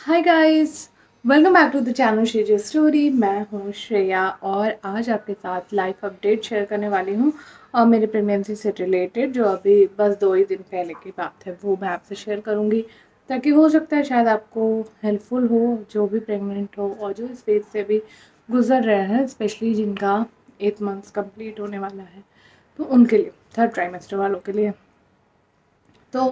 Hi guys, welcome back to the channel Shreya story. मैं हूँ श्रेया और आज आपके साथ लाइफ अपडेट शेयर करने वाली हूँ और मेरी प्रेगनेंसी से रिलेटेड जो अभी बस 2 ही दिन पहले की बात है वो मैं आपसे शेयर करूँगी, ताकि हो सकता है शायद आपको हेल्पफुल हो, जो भी प्रेग्नेंट हो और जो इस फेज से भी गुजर रहे हैं, स्पेशली जिनका 8 मंथ्स कंप्लीट होने वाला है, तो उनके लिए, थर्ड ट्राइमेस्टर वालों के लिए। तो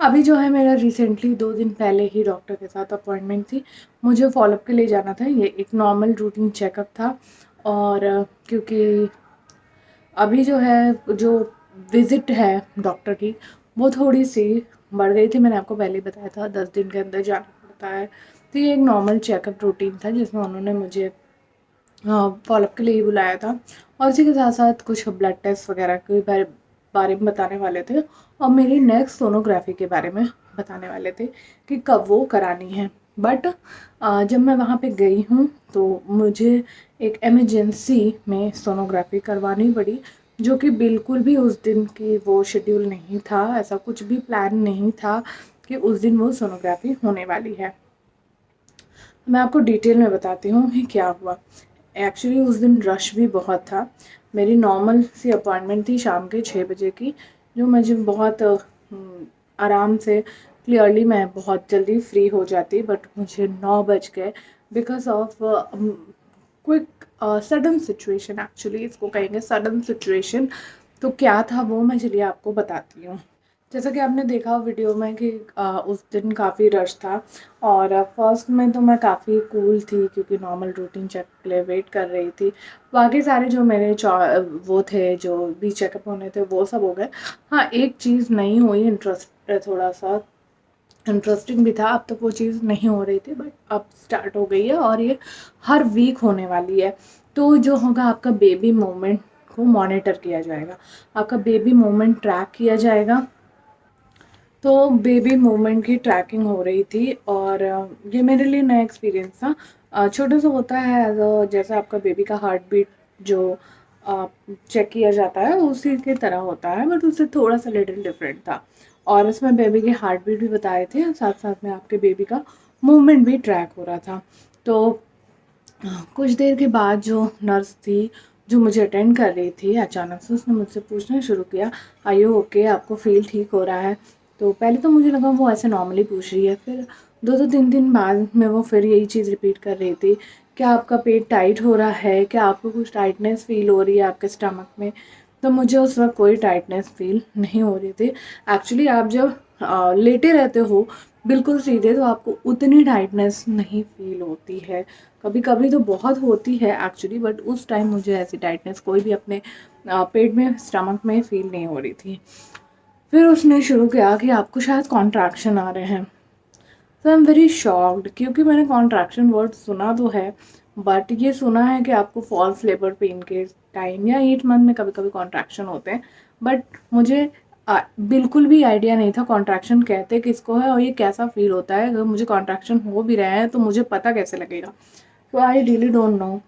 अभी जो है मेरा रिसेंटली 2 दिन पहले ही डॉक्टर के साथ अपॉइंटमेंट थी। मुझे फॉलोअप के लिए जाना था, ये एक नॉर्मल रूटीन चेकअप था। और क्योंकि अभी जो है जो विज़िट है डॉक्टर की वो थोड़ी-सी बढ़ गई थी। मैंने आपको पहले ही बताया था 10 दिन के अंदर जाना पड़ता है। तो ये एक नॉर्मल चेकअप रूटीन था जिसमें उन्होंने मुझे फॉलोअप के लिए ही बुलाया था और इसी के साथ-साथ कुछ ब्लड टेस्ट वगैरह के बारे में बताने वाले थे और मेरी नेक्स्ट सोनोग्राफी के बारे में बताने वाले थे कि कब वो करानी है। बट जब मैं वहाँ पे गई हूँ तो मुझे एक इमरजेंसी में सोनोग्राफी करवानी पड़ी, जो कि बिल्कुल भी उस दिन की वो शेड्यूल नहीं था। ऐसा कुछ भी प्लान नहीं था कि उस दिन वो सोनोग्राफी होने वाली है। मैं आपको डिटेल में बताती हूँ कि क्या हुआ। एक्चुअली उस दिन रश भी बहुत था। मेरी नॉर्मल सी अपॉइंटमेंट थी शाम के 6 बजे की, जो मुझे बहुत आराम से क्लियरली मैं बहुत जल्दी फ्री हो जाती, बट मुझे 9 बज गए because of quick sudden situation. Actually इसको कहेंगे सडन सिचुएशन। तो क्या था वो मैं चलिए आपको बताती हूँ। जैसा कि आपने देखा वीडियो में कि उस दिन काफ़ी रश था और फर्स्ट में तो मैं काफ़ी कूल थी क्योंकि नॉर्मल रूटीन चेक के लिए वेट कर रही थी। बाकी सारे जो मेरे वो थे जो भी चेकअप होने थे वो सब हो गए। हाँ, एक चीज़ नहीं हुई, थोड़ा सा इंटरेस्टिंग भी था। अब तक वो चीज़ नहीं हो रही थी बट अब स्टार्ट हो गई है और ये हर वीक होने वाली है। तो जो होगा आपका बेबी मूवमेंट को मॉनिटर किया जाएगा, आपका बेबी मूवमेंट ट्रैक किया जाएगा। तो बेबी मूवमेंट की ट्रैकिंग हो रही थी और ये मेरे लिए नया एक्सपीरियंस था। छोटा सा होता है जैसा आपका बेबी का हार्ट बीट जो चेक किया जाता है उसी की तरह होता है, बट उससे थोड़ा सा लिटिल डिफरेंट था। और उसमें बेबी के हार्ट बीट भी बताए थे, साथ साथ में आपके बेबी का मूवमेंट भी ट्रैक हो रहा था। तो कुछ देर के बाद जो नर्स थी जो मुझे अटेंड कर रही थी, अचानक से उसने मुझसे पूछना शुरू किया, आर यू ओके, आपको फील ठीक हो रहा है? तो पहले तो मुझे लगा वो ऐसे नॉर्मली पूछ रही है, फिर 2-2 3-3 बाद में वो फिर यही चीज़ रिपीट कर रही थी, क्या आपका पेट टाइट हो रहा है? क्या आपको कुछ टाइटनेस फ़ील हो रही है आपके स्टमक में? तो मुझे उस वक़्त कोई टाइटनेस फ़ील नहीं हो रही थी। एक्चुअली आप जब लेटे रहते हो बिल्कुल सीधे तो आपको उतनी टाइटनेस नहीं फ़ील होती है। कभी-कभी तो बहुत होती है एक्चुअली, बट उस टाइम मुझे ऐसी टाइटनेस कोई भी अपने पेट में, स्टमक में फ़ील नहीं हो रही थी। फिर उसने शुरू किया कि आपको शायद कॉन्ट्रैक्शन आ रहे हैं। तो आई एम वेरी शॉक्ड क्योंकि मैंने कॉन्ट्रैक्शन वर्ड सुना तो है, बट ये सुना है कि आपको फॉल्स लेबर पेन के टाइम या 8 मंथ में कभी-कभी कॉन्ट्रैक्शन होते हैं। बट मुझे बिल्कुल भी आइडिया नहीं था कॉन्ट्रैक्शन कहते किसको है और ये कैसा फ़ील होता है। अगर मुझे कॉन्ट्रैक्शन हो भी रहे हैं तो मुझे पता कैसे लगेगा? तो I really don't know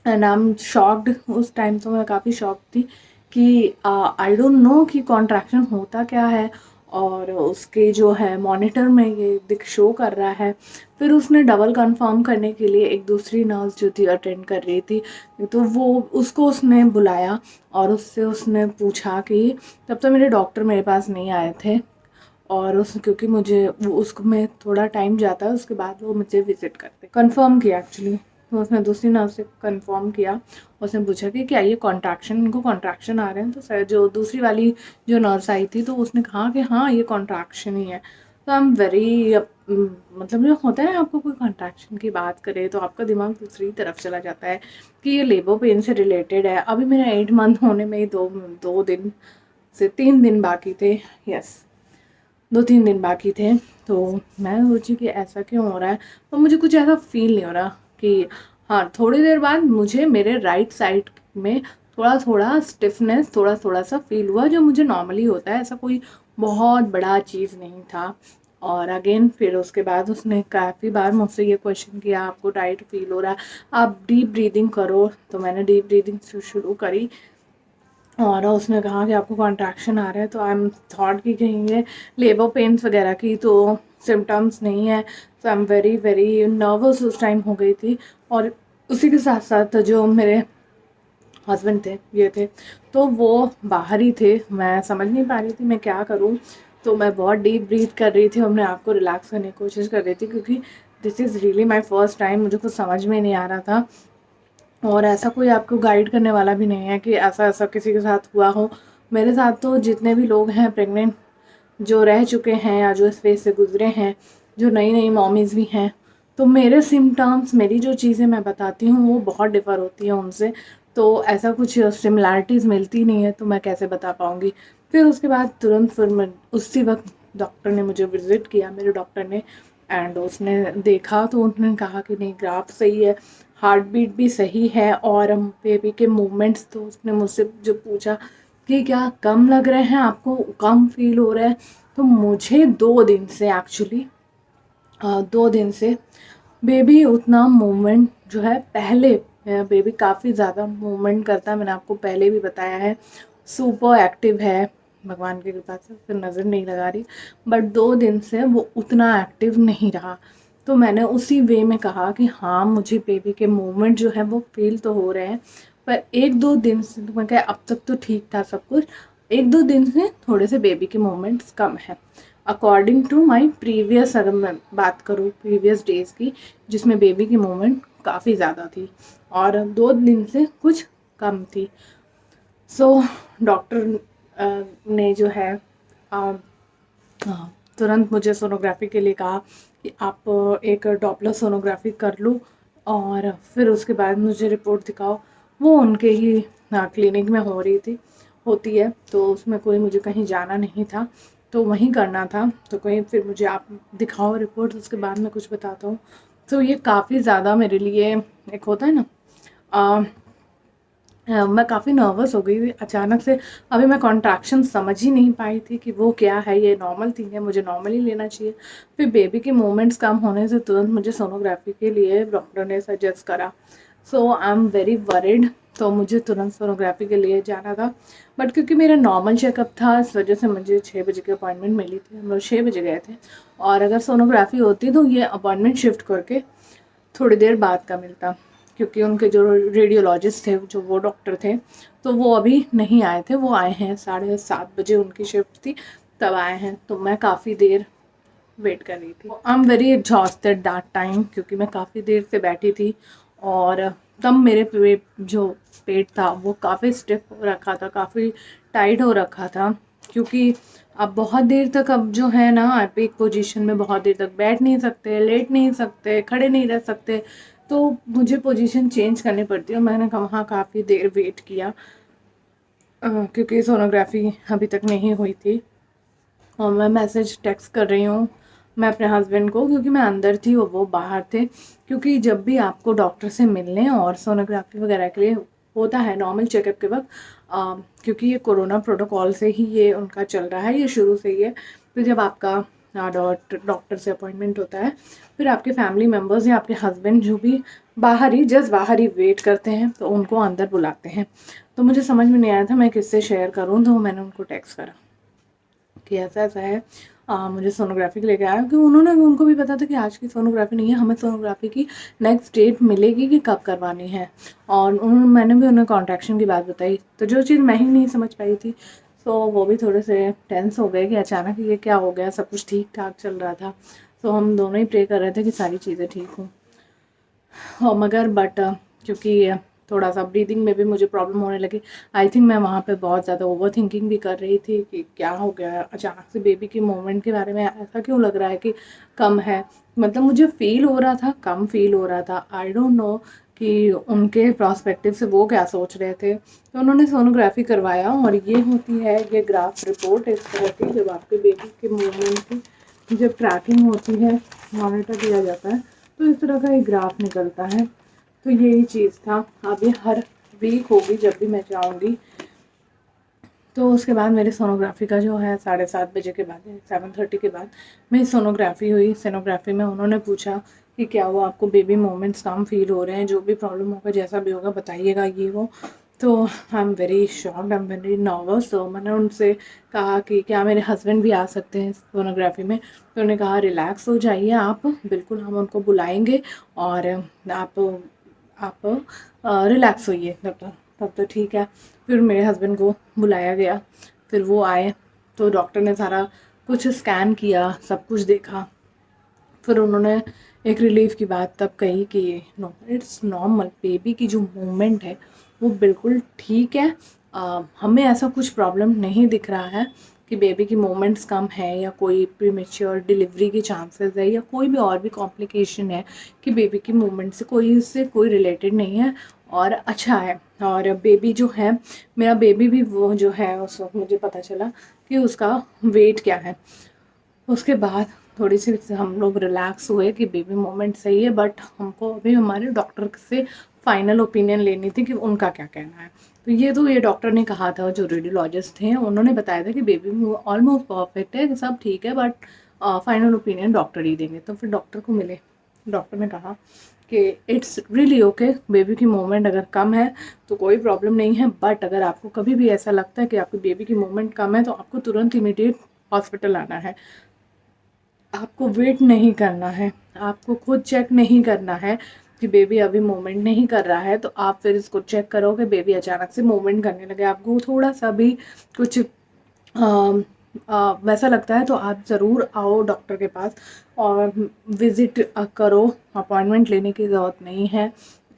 and I am shocked. उस टाइम तो मैं काफ़ी शॉक्ड थी कि आई डोंट नो कि कॉन्ट्रैक्शन होता क्या है और उसके जो है मॉनिटर में ये दिख शो कर रहा है। फिर उसने डबल कंफर्म करने के लिए एक दूसरी नर्स जो थी अटेंड कर रही थी, तो वो उसको उसने बुलाया और उससे उसने पूछा कि तब तो मेरे डॉक्टर मेरे पास नहीं आए थे और उस क्योंकि मुझे वो उसको में थोड़ा टाइम जाता है, उसके बाद वो मुझे विज़िट करते कंफ़र्म किया एक्चुअली। तो उसने दूसरी नर्स से कंफ़र्म किया, उसने पूछा कि क्या ये कॉन्ट्रैक्शन, इनको कॉन्ट्रैक्शन आ रहे हैं? तो सर जो दूसरी वाली जो नर्स आई थी तो उसने कहा कि हाँ, ये कॉन्ट्रैक्शन ही है। तो आई एम वेरी मतलब जो होता है आपको कोई कॉन्ट्रैक्शन की बात करे तो आपका दिमाग दूसरी तरफ चला जाता है कि ये लेबर पेन से रिलेटेड है। अभी मेरा 8 मंथ होने में ही 2 दिन से 3 दिन बाकी थे। यस, 2-3 दिन बाकी थे। तो मैं सोची कि ऐसा क्यों हो रहा है? तो मुझे कुछ ऐसा फ़ील नहीं हो रहा कि हाँ, थोड़ी देर बाद मुझे मेरे राइट साइड में थोड़ा-थोड़ा स्टिफनेस, थोड़ा-थोड़ा सा फ़ील हुआ जो मुझे नॉर्मली होता है, ऐसा कोई बहुत बड़ा चीज़ नहीं था। और अगेन फिर उसके बाद उसने काफ़ी बार मुझसे ये क्वेश्चन किया, आपको टाइट फ़ील हो रहा है? आप डीप ब्रीथिंग करो। तो मैंने डीप ब्रीथिंग शुरू करी और उसने कहा कि आपको कॉन्ट्रैक्शन आ रहा है, तो आई एम थॉट कि कहीं ये लेबर पेन्स वगैरह की तो सिम्टम्स नहीं है। So I am very very nervous उस टाइम हो गई थी। और उसी के साथ साथ जो मेरे हस्बैंड थे ये थे, तो वो बाहर ही थे। मैं समझ नहीं पा रही थी मैं क्या करूँ। तो मैं बहुत डीप ब्रीथ कर रही थी, अपने आप को रिलैक्स करने की कोशिश कर रही थी, क्योंकि this is really my first time. मुझे कुछ समझ में नहीं आ रहा था, और ऐसा कोई आपको गाइड करने वाला भी नहीं है कि ऐसा ऐसा किसी के साथ हुआ हो। मेरे साथ तो जितने भी लोग हैं प्रेग्नेंट, जो रह चुके हैं या जो इस फेज़ से गुजरे हैं, जो नई नई मॉमीज़ भी हैं, तो मेरे सिम्टम्स, मेरी जो चीज़ें मैं बताती हूँ वो बहुत डिफ़र होती हैं उनसे। तो ऐसा कुछ सिमिलैरिटीज़ मिलती नहीं है, तो मैं कैसे बता पाऊँगी। फिर उसके बाद तुरंत फिर मैं उसी वक्त डॉक्टर ने मुझे विज़िट किया, मेरे डॉक्टर ने, एंड उसने देखा तो उन्होंने कहा कि नहीं, ग्राफ सही है, हार्ट बीट भी सही है, और बेबी के मूवमेंट्स, तो उसने मुझसे जो पूछा कि क्या कम लग रहे हैं आपको, कम फील हो रहा है। तो मुझे 2 दिन से एक्चुअली 2 दिन से बेबी उतना मूवमेंट जो है, पहले बेबी काफ़ी ज़्यादा मूवमेंट करता है, मैंने आपको पहले भी बताया है, सुपर एक्टिव है, भगवान की कृपा से फिर नज़र नहीं लगा रही, बट 2 दिन से वो उतना एक्टिव नहीं रहा। तो मैंने उसी वे में कहा कि हाँ, मुझे बेबी के मूवमेंट जो है वो फील तो हो रहे हैं, पर 1-2 दिन से, तो मैं कहा अब तक तो ठीक था सब कुछ, 1-2 दिन से थोड़े से बेबी के मूवमेंट्स कम है, अकॉर्डिंग टू माई प्रीवियस। अगर मैं बात करूँ प्रीवियस डेज़ की, जिसमें बेबी की मूवमेंट काफ़ी ज़्यादा थी और 2 दिन से कुछ कम थी। सो डॉक्टर ने जो है अ, तुरंत मुझे सोनोग्राफी के लिए कहा कि आप एक डॉपलर सोनोग्राफी कर लो, और फिर उसके बाद मुझे रिपोर्ट दिखाओ। वो उनके ही क्लिनिक में हो रही थी, होती है, तो उसमें कोई मुझे कहीं जाना नहीं था, तो वहीं करना था। तो कहीं फिर मुझे आप दिखाओ रिपोर्ट, उसके बाद मैं कुछ बताता हूँ। तो ये काफ़ी ज़्यादा मेरे लिए, एक होता है ना, मैं काफ़ी नर्वस हो गई थी अचानक से। अभी मैं कॉन्ट्रैक्शन समझ ही नहीं पाई थी कि वो क्या है, ये नॉर्मल थिंग है, मुझे नॉर्मल ही लेना चाहिए। फिर बेबी के मूवमेंट्स कम होने से तुरंत मुझे सोनोग्राफी के लिए डॉक्टर ने सजेस्ट करा। सो आई एम वेरी वरिड, तो मुझे तुरंत सोनोग्राफी के लिए जाना था। बट क्योंकि मेरा नॉर्मल चेकअप था, इस वजह से मुझे 6 बजे की अपॉइंटमेंट मिली थी, हम लोग 6 बजे गए थे। और अगर सोनोग्राफी होती तो ये अपॉइंटमेंट शिफ्ट करके थोड़ी देर बाद का मिलता, क्योंकि उनके जो रेडियोलॉजिस्ट थे, जो वो डॉक्टर थे, तो वो अभी नहीं आए थे। वो आए हैं 7:30 बजे, उनकी शिफ्ट थी, तब आए हैं। तो मैं काफ़ी देर वेट कर रही थी। आई am very exhausted that time, क्योंकि मैं काफ़ी देर से बैठी थी, और तब मेरे पेट था वो काफ़ी स्टिफ हो रखा था, काफ़ी टाइट हो रखा था, क्योंकि अब बहुत देर तक, अब जो है ना, आप एक पोजीशन में बहुत देर तक बैठ नहीं सकते, लेट नहीं सकते, खड़े नहीं रह सकते, तो मुझे पोजीशन चेंज करनी पड़ती है। मैंने वहाँ काफ़ी देर वेट किया, क्योंकि सोनोग्राफी अभी तक नहीं हुई थी। और मैं मैसेज टेक्स्ट कर रही हूँ मैं अपने हस्बैंड को, क्योंकि मैं अंदर थी और वो बाहर थे। क्योंकि जब भी आपको डॉक्टर से मिलने और सोनोग्राफी वगैरह के लिए होता है नॉर्मल चेकअप के वक्त, क्योंकि ये कोरोना प्रोटोकॉल से ही ये उनका चल रहा है, ये शुरू से ही है। तो जब आपका डॉक्टर से अपॉइंटमेंट होता है, फिर आपके फैमिली मेम्बर्स या आपके हस्बैंड जो भी बाहर ही, जस्ट बाहर ही वेट करते हैं, तो उनको अंदर बुलाते हैं। तो मुझे समझ में नहीं आया था मैं किससे शेयर करूँ, तो मैंने उनको टेक्स्ट करा कि ऐसा ऐसा है, मुझे सोनोग्राफी के लेके आया, क्योंकि उनको भी पता था कि आज की सोनोग्राफी नहीं है, हमें सोनोग्राफी की नेक्स्ट डेट मिलेगी कि कब करवानी है। और मैंने भी उन्हें कॉन्ट्रैक्शन की बात बताई, तो जो चीज़ मैं ही नहीं समझ पाई थी, सो वो भी थोड़े से टेंस हो गए कि अचानक ये क्या हो गया, सब कुछ ठीक ठाक चल रहा था। सो हम दोनों ही प्रे कर रहे थे कि सारी चीज़ें ठीक हों। हाँ, मगर बट क्योंकि थोड़ा सा ब्रीदिंग में भी मुझे प्रॉब्लम होने लगी। आई थिंक मैं वहाँ पे बहुत ज़्यादा ओवर थिंकिंग भी कर रही थी कि क्या हो गया है अचानक से, बेबी की मूवमेंट के बारे में ऐसा क्यों लग रहा है कि कम है। मतलब मुझे फ़ील हो रहा था, कम फ़ील हो रहा था। आई डोंट नो कि उनके प्रॉस्पेक्टिव से वो क्या सोच रहे थे। तो उन्होंने सोनोग्राफी करवाया, और ये होती है, ये ग्राफ रिपोर्ट इस तरह की, जब आपके बेबी के मूवमेंट की जब ट्रैकिंग होती है, मॉनिटर किया जाता है, तो इस तरह का एक ग्राफ निकलता है। तो यही चीज़ था। अब ये हर वीक होगी जब भी मैं जाऊँगी। तो उसके बाद मेरी सोनोग्राफी का जो है 7:30 बजे के बाद, 7:30 के बाद मेरी सोनोग्राफी हुई। सोनोग्राफी में उन्होंने पूछा कि क्या वो आपको बेबी मोमेंट्स कम फील हो रहे हैं, जो भी प्रॉब्लम होगा, जैसा भी होगा बताइएगा, ये वो। तो आई am very shocked, I am very nervous. तो मैंने उनसे कहा कि क्या मेरे हस्बैंड भी आ सकते हैं सोनोग्राफी में। तो उन्होंने कहा रिलैक्स हो जाइए आप, बिल्कुल हम उनको बुलाएंगे और आप रिलैक्स होइए तब तो ठीक है। फिर मेरे हस्बैंड को बुलाया गया, फिर वो आए, तो डॉक्टर ने सारा कुछ स्कैन किया, सब कुछ देखा। फिर उन्होंने एक रिलीफ की बात तब कही कि नो इट्स नॉर्मल, बेबी की जो मूवमेंट है वो बिल्कुल ठीक है। हमें ऐसा कुछ प्रॉब्लम नहीं दिख रहा है कि बेबी की मूवमेंट्स कम है या कोई प्रीमेच्योर डिलीवरी के चांसेस है या कोई भी और भी कॉम्प्लिकेशन है, कि बेबी की मूवमेंट से इससे कोई रिलेटेड नहीं है और अच्छा है। और बेबी जो है, मेरा बेबी भी वो जो है उस वक्त मुझे पता चला कि उसका वेट क्या है। उसके बाद थोड़ी सी हम लोग रिलैक्स हुए कि बेबी मोमेंट सही है, बट हमको अभी हमारे डॉक्टर से फाइनल ओपिनियन लेनी थी कि उनका क्या कहना है। तो ये डॉक्टर ने कहा था, जो रेडियोलॉजिस्ट थे उन्होंने बताया था कि बेबी ऑलमोस्ट परफेक्ट है, सब ठीक है, बट फाइनल ओपिनियन डॉक्टर ही देंगे। तो फिर डॉक्टर को मिले, डॉक्टर ने कहा कि इट्स रियली ओके, बेबी की मूवमेंट अगर कम है तो कोई प्रॉब्लम नहीं है, बट अगर आपको कभी भी ऐसा लगता है कि आपकी बेबी की मूवमेंट कम है तो आपको तुरंत इमीडिएट हॉस्पिटल आना है। आपको वेट नहीं करना है, आपको खुद चेक नहीं करना है कि बेबी अभी मूवमेंट नहीं कर रहा है तो आप फिर इसको चेक करो कि बेबी अचानक से मूवमेंट करने लगे, आपको थोड़ा सा भी कुछ वैसा लगता है तो आप ज़रूर आओ डॉक्टर के पास और विज़िट करो। अपॉइंटमेंट लेने की ज़रूरत नहीं है,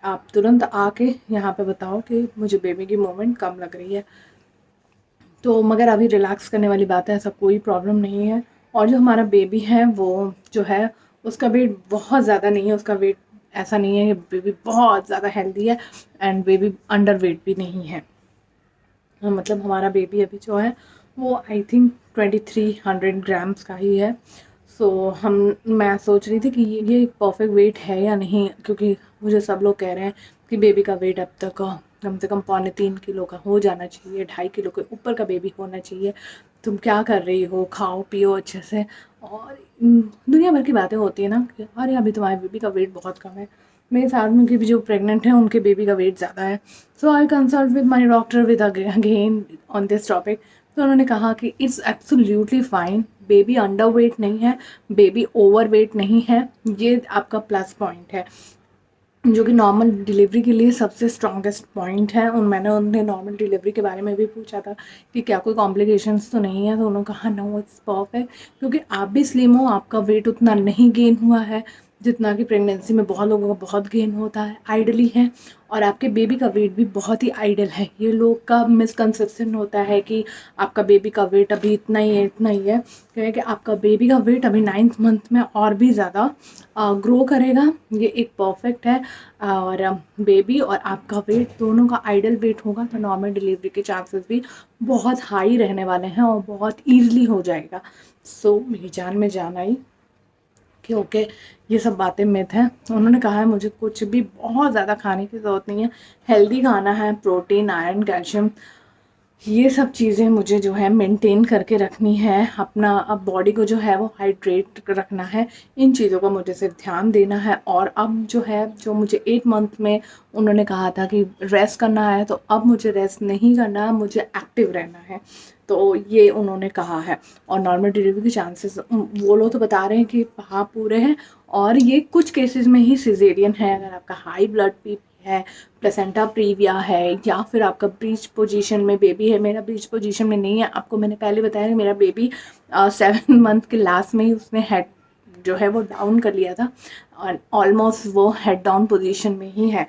आप तुरंत आके यहाँ पे बताओ कि मुझे बेबी की मूवमेंट कम लग रही है। तो मगर अभी रिलैक्स करने वाली बात है, ऐसा कोई प्रॉब्लम नहीं है। और जो हमारा बेबी है वो जो है उसका वेट बहुत ज़्यादा नहीं है, उसका वेट ऐसा नहीं है कि बेबी बहुत ज़्यादा हेल्दी है एंड बेबी अंडर वेट भी नहीं है। मतलब हमारा बेबी अभी जो है वो आई थिंक 2300 ग्राम्स का ही है। सो हम मैं सोच रही थी कि ये एक परफेक्ट वेट है या नहीं, क्योंकि मुझे सब लोग कह रहे हैं कि बेबी का वेट अब तक कम से कम 2.75 किलो का हो जाना चाहिए, 2.5 किलो के ऊपर का बेबी होना चाहिए। तुम क्या कर रही हो, खाओ पियो अच्छे से। और दुनिया भर की बातें होती है ना कि अरे अभी तुम्हारे बेबी का वेट बहुत कम है। मेरे साथ में की भी जो प्रेग्नेंट है उनके बेबी का वेट ज़्यादा है। So I consult with my doctor with again on this topic. तो उन्होंने कहा कि it's absolutely fine, baby under weight नहीं है, बेबी ओवर वेट नहीं है, ये आपका प्लस पॉइंट है, जो कि नॉर्मल डिलीवरी के लिए सबसे स्ट्रॉन्गेस्ट पॉइंट है। और मैंने उन्हें नॉर्मल डिलीवरी के बारे में भी पूछा था कि क्या कोई कॉम्प्लिकेशंस तो नहीं है, तो उन्होंने कहा नो इट्स परफेक्ट, क्योंकि आप भी स्लिम हो, आपका वेट उतना नहीं गेन हुआ है जितना कि प्रेगनेंसी में बहुत लोगों का बहुत गेन होता है, आइडली है। और आपके बेबी का वेट भी बहुत ही आइडल है। ये लोग का मिसकंसेप्शन होता है कि आपका बेबी का वेट अभी इतना ही है, इतना ही है, क्योंकि आपका बेबी का वेट अभी 9th मंथ में और भी ज़्यादा ग्रो करेगा। ये एक परफेक्ट है। और बेबी और आपका वेट दोनों का आइडल वेट होगा तो नॉर्मल डिलीवरी के चांसेस भी बहुत हाई रहने वाले हैं और बहुत ईजली हो जाएगा। सो मेरी जान में जान आई कि ओके, ये सब बातें मिथ हैं। उन्होंने कहा है मुझे कुछ भी बहुत ज़्यादा खाने की ज़रूरत नहीं है, हेल्दी खाना है, प्रोटीन आयरन कैल्शियम ये सब चीज़ें मुझे जो है मेंटेन करके रखनी है। अपना अब बॉडी को जो है वो हाइड्रेट रखना है, इन चीज़ों का मुझे सिर्फ ध्यान देना है। और अब जो है, जो मुझे 8 मंथ में उन्होंने कहा था कि रेस्ट करना है, तो अब मुझे रेस्ट नहीं करना है, मुझे एक्टिव रहना है। तो ये उन्होंने कहा है। और नॉर्मल डिलीवरी के चांसेस वो लोग तो बता रहे हैं कि हाँ पूरे हैं, और ये कुछ केसेस में ही सिजेरियन है। अगर आपका हाई ब्लड पीपी है, प्लेसेंटा प्रीविया है, या फिर आपका ब्रीच पोजीशन में बेबी है। मेरा ब्रीच पोजीशन में नहीं है, आपको मैंने पहले बताया कि मेरा बेबी 7 मंथ के लास्ट में ही उसने हेड जो है वो डाउन कर लिया था और ऑलमोस्ट वो हेड डाउन पोजीशन में ही है,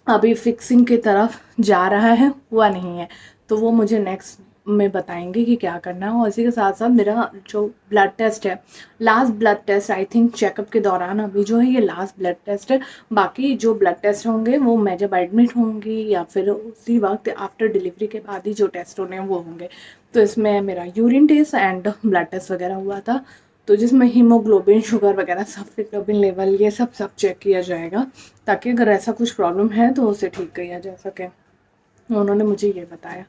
अभी फिक्सिंग की तरफ जा रहा है, हुआ नहीं है। तो वो मुझे नेक्स्ट में बताएंगे कि क्या करना है। और इसी के साथ साथ मेरा जो ब्लड टेस्ट है, last blood test I think checkup के दौरान अभी जो है ये लास्ट ब्लड टेस्ट है। बाकी जो ब्लड टेस्ट होंगे वो मैं जब एडमिट होंगी या फिर उसी वक्त आफ्टर डिलीवरी के बाद ही जो टेस्ट होने हैं वो होंगे। तो इसमें मेरा urine test and blood test वगैरह हुआ था, तो जिसमें हीमोग्लोबिन, शुगर वगैरह सब, फिटोबिन लेवल, ये सब चेक किया जाएगा, ताकि अगर ऐसा कुछ प्रॉब्लम है तो उसे ठीक किया जा सके। उन्होंने मुझे ये बताया।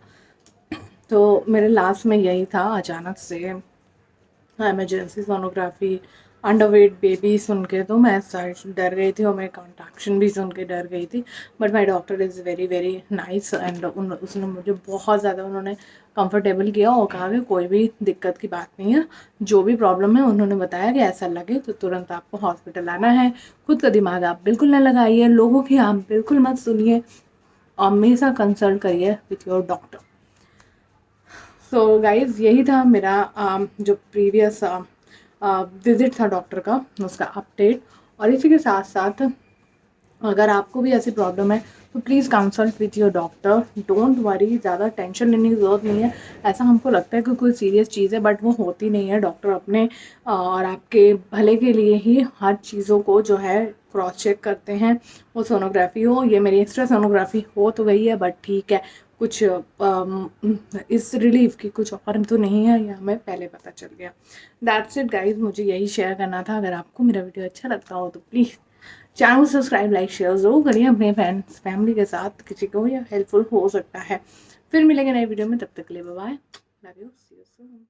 तो मेरे लास्ट में यही था, अचानक से इमरजेंसी सोनोग्राफी अंडरवेट बेबी सुन के तो मैं डर गई थी और मैं कॉन्ट्रैक्शन भी सुन के डर गई थी। But my doctor is very very nice and उसने मुझे बहुत ज़्यादा उन्होंने कंफर्टेबल किया और कहा कि कोई भी दिक्कत की बात नहीं है, जो भी प्रॉब्लम है उन्होंने बताया कि ऐसा लगे तो तुरंत आपको हॉस्पिटल आना है। खुद का दिमाग आप बिल्कुल ना लगाइए, लोगों की आप बिल्कुल मत सुनिए, हमेशा कंसल्ट करिए with your doctor. So guys यही था मेरा जो प्रीवियस विजिट था डॉक्टर का, उसका अपडेट। और इसी के साथ साथ अगर आपको भी ऐसी प्रॉब्लम है तो please consult with your doctor, don't worry, ज़्यादा टेंशन लेने की ज़रूरत नहीं है। ऐसा हमको लगता है कि कोई सीरियस चीज़ है बट वो होती नहीं है। डॉक्टर अपने और आपके भले के लिए ही हर चीज़ों को जो है क्रॉस चेक करते हैं। वो सोनोग्राफी हो, ये मेरी एक्स्ट्रा सोनोग्राफी हो तो गई है बट ठीक है, कुछ इस रिलीफ की कुछ और तो नहीं है, ये हमें पहले पता चल गया। दैट्स इट गाइज, मुझे यही शेयर करना था। अगर आपको मेरा वीडियो अच्छा लगता हो तो प्लीज़ चैनल को सब्सक्राइब लाइक शेयर जरूर करिए अपने फ्रेंड्स फैमिली के साथ, किसी को या हेल्पफुल हो सकता है। फिर मिलेंगे नए वीडियो में, तब तक के लिए bye bye, love you, see you soon.